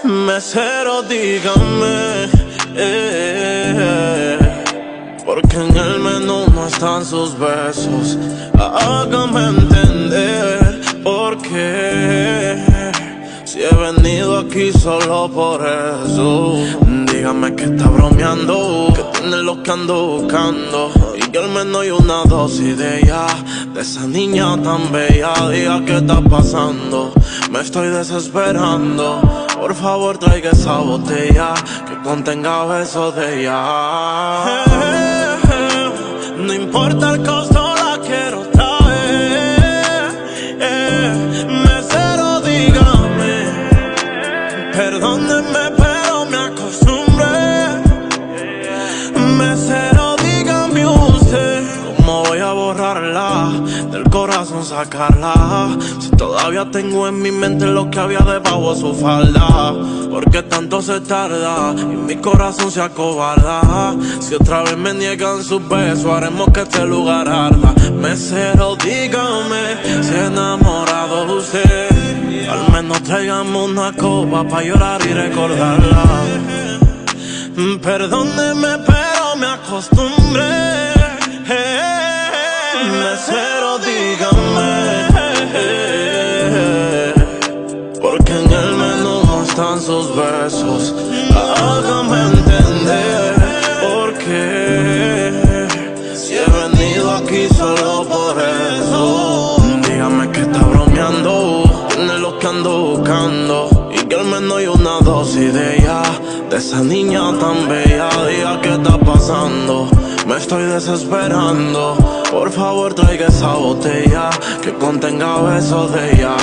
Mesero, dígame, porque en el menú no están sus besos. Hágame entender por qué, si he venido aquí solo por eso. Dígame que está bromeando, que tiene lo que ando buscando, y que al menos hay una dosis de ella, de esa niña tan bella. Diga qué está pasando, me estoy desesperando. Por favor traiga esa botella que contenga besos de ella. No importa el costo, la quiero traer. Mesero, dígame, perdónenme pero me acostumbré. Mesero, dígame usted, ¿cómo voy a borrarla del corazón, sacarla? Si todavía tengo en mi mente lo que había debajo de su falda. ¿Por qué tanto se tarda y mi corazón se acobarda? Si otra vez me niegan sus besos, haremos que este lugar arda. Mesero, dígame si enamorado de usted. Al menos tráigame una copa pa' llorar y recordarla. Perdóneme pero me acostumbré. Mesero, dígame, porque en el menú no están sus besos. Hágame entender por qué, si he venido aquí solo por eso. Dígame que está bromeando, tiene lo que ando buscando, y que al menos hay una dosis de ella, de esa niña tan bella. Diga qué está pasando, me estoy desesperando. Por favor traiga esa botella que contenga besos de ella.